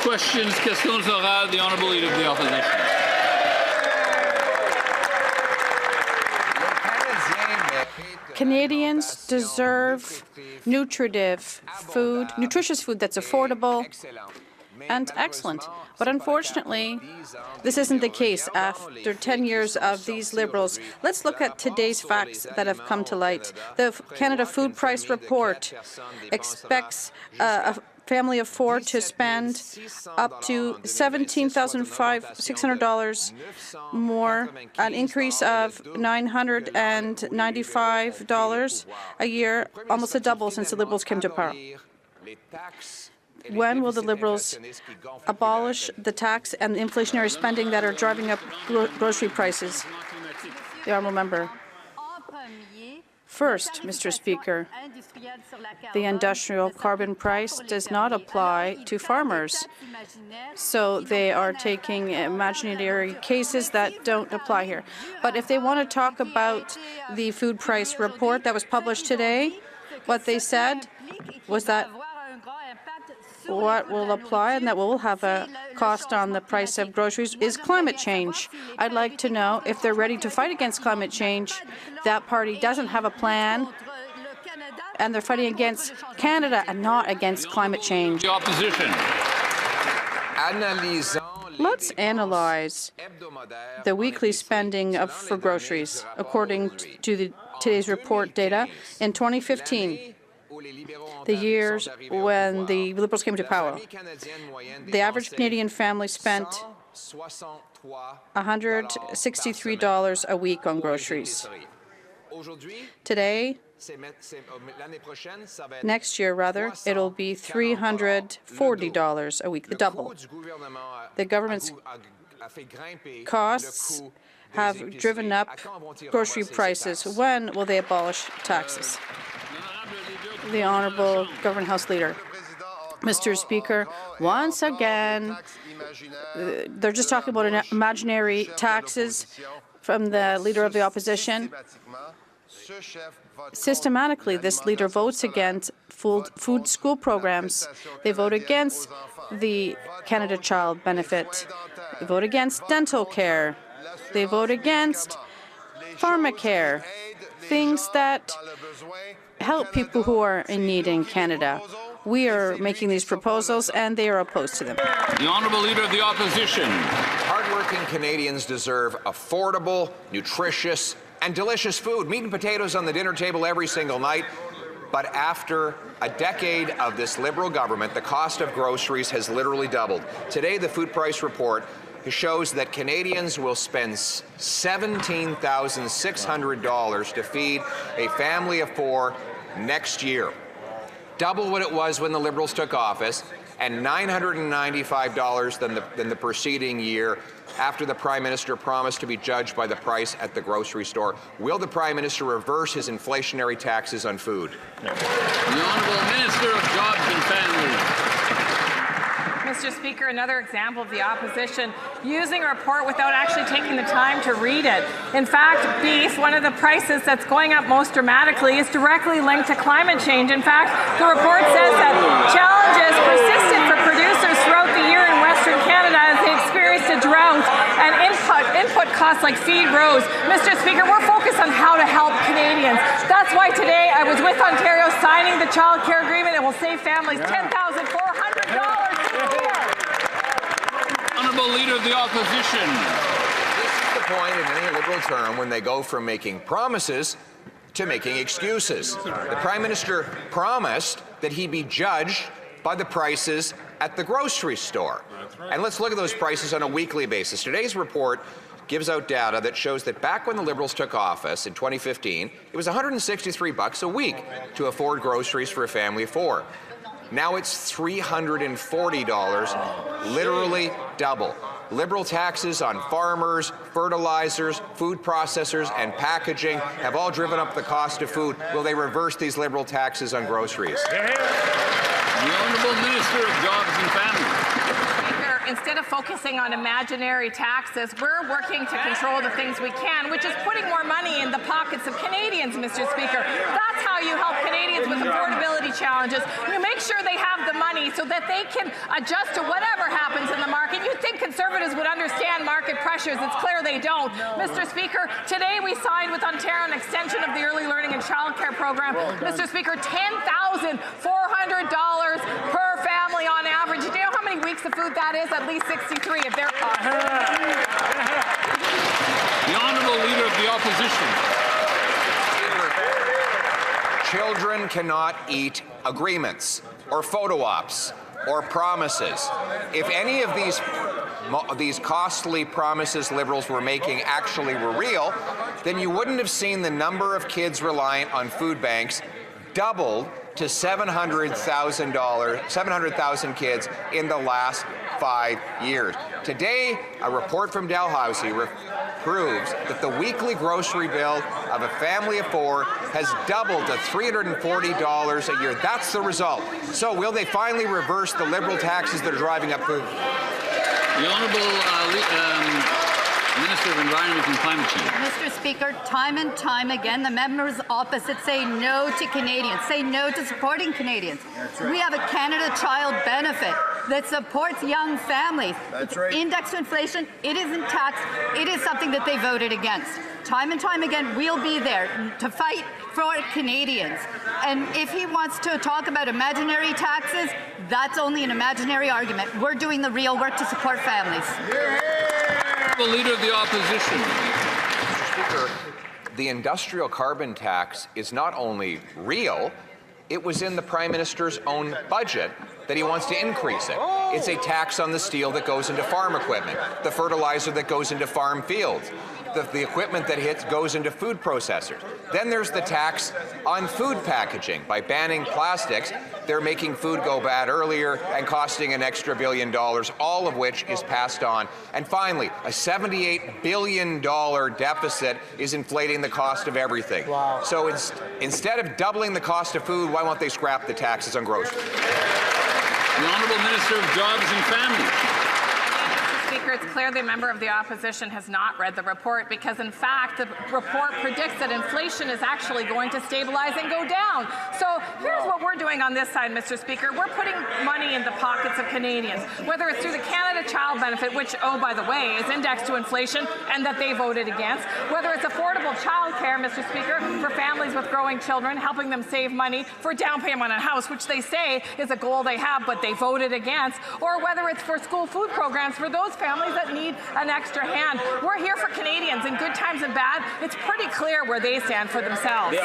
Questions orales. The Honourable Leader of the Opposition. Canadians deserve nutritious food that's affordable and excellent. But unfortunately, this isn't the case after 10 years of these Liberals. Let's look at today's facts that have come to light. The Canada Food Price Report expects a family of four to spend up to $17,600 more, an increase of $995 a year, almost a double since the Liberals came to power. When will the Liberals abolish the tax and the inflationary spending that are driving up grocery prices? The honourable member. First, Mr. Speaker, the industrial carbon price does not apply to farmers. So they are taking imaginary cases that don't apply here. But if they want to talk about the food price report that was published today, what they said was that what will apply and that will have a cost on the price of groceries is climate change. I'd like to know if they're ready to fight against climate change. That party doesn't have a plan, and they're fighting against Canada and not against climate change. The Opposition. Let's analyze the weekly spending for groceries. According to today's report data, in 2015, the years when the Liberals came to power, the average Canadian family spent $163 a week on groceries. Today, next year rather, it'll be $340 a week, the double. The government's costs have driven up grocery prices. When will they abolish taxes? The Honourable Government House Leader. Mr. Speaker, once again, they're just talking about imaginary taxes from the Leader of the Opposition. Systematically, this leader votes against food school programs. They vote against the Canada Child Benefit. They vote against dental care. They vote against pharmacare, things that help people who are in need in Canada. We are making these proposals, and they are opposed to them. The Honourable Leader of the Opposition. Hardworking Canadians deserve affordable, nutritious, and delicious food. Meat and potatoes on the dinner table every single night. But after a decade of this Liberal government, the cost of groceries has literally doubled. Today, the Food Price Report shows that Canadians will spend $17,600 to feed a family of four next year. Double what it was when the Liberals took office, and $995 than the preceding year after the Prime Minister promised to be judged by the price at the grocery store. Will the Prime Minister reverse his inflationary taxes on food? The Honourable Minister of Jobs and Families. Mr. Speaker, another example of the opposition using a report without actually taking the time to read it. In fact, beef, one of the prices that's going up most dramatically, is directly linked to climate change. In fact, the report says that challenges persisted for producers throughout the year in Western Canada as they experienced a drought and input costs like feed rose. Mr. Speaker, we're focused on how to help Canadians. That's why today I was with Ontario signing the child care agreement. It will save families $10,400. Honourable Leader of the Opposition. This is the point in any Liberal term when they go from making promises to making excuses. The Prime Minister promised that he'd be judged by the prices at the grocery store. And let's look at those prices on a weekly basis. Today's report gives out data that shows that back when the Liberals took office in 2015, it was $163 a week to afford groceries for a family of four. Now it's $340, literally double. Liberal taxes on farmers, fertilizers, food processors, and packaging have all driven up the cost of food. Will they reverse these Liberal taxes on groceries? The Honourable Minister of Jobs and Families. instead of focusing on imaginary taxes, we're working to control the things we can, which is putting more money in the pockets of Canadians, Mr. Speaker. That's how you help Canadians with affordability challenges. You make sure they have the money so that they can adjust to whatever happens in the market. You'd think Conservatives would understand market pressures. It's clear they don't. Mr. Speaker, today we signed with Ontario an extension of the early learning and childcare program. Mr. Speaker, $10,400 per family on average. Do you know how many weeks of food that is? At least 63 if they're The Honourable Leader of the Opposition. Children cannot eat agreements or photo ops or promises. If any of these costly promises Liberals were making actually were real, then you wouldn't have seen the number of kids reliant on food banks doubled to 700,000 kids in the last 5 years. Today, a report from Dalhousie proves that the weekly grocery bill of a family of 4 has doubled to $340 a year. That's the result. So will they finally reverse the Liberal taxes that are driving up food? The Honourable Minister of Environment and Climate Change. Mr. Speaker, time and time again, the members opposite say no to Canadians, say no to supporting Canadians. We have a Canada Child Benefit that supports young families. It's indexed to inflation. It isn't taxed. It is something that they voted against. Time and time again, we'll be there to fight for Canadians. And if he wants to talk about imaginary taxes, that's only an imaginary argument. We're doing the real work to support families. The Leader of the Opposition. Mr. Speaker, the industrial carbon tax is not only real, it was in the Prime Minister's own budget that he wants to increase it. It's a tax on the steel that goes into farm equipment, the fertilizer that goes into farm fields, the equipment that goes into food processors. Then there's the tax on food packaging. By banning plastics, they're making food go bad earlier and costing an extra $1 billion, all of which is passed on. And finally, a $78 billion deficit is inflating the cost of everything. Wow. So instead of doubling the cost of food, why won't they scrap the taxes on groceries? The Honourable Minister of Jobs and Family. Speaker, it's clear the member of the opposition has not read the report because, in fact, the report predicts that inflation is actually going to stabilize and go down. So here's what we're doing on this side, Mr. Speaker. We're putting money in the pockets of Canadians, whether it's through the Canada Child Benefit, which, oh, by the way, is indexed to inflation and that they voted against, whether it's affordable childcare, Mr. Speaker, for families with growing children, helping them save money for down payment on a house, which they say is a goal they have, but they voted against, or whether it's for school food programs for those families that need an extra hand. We're here for Canadians in good times and bad. It's pretty clear where they stand for themselves.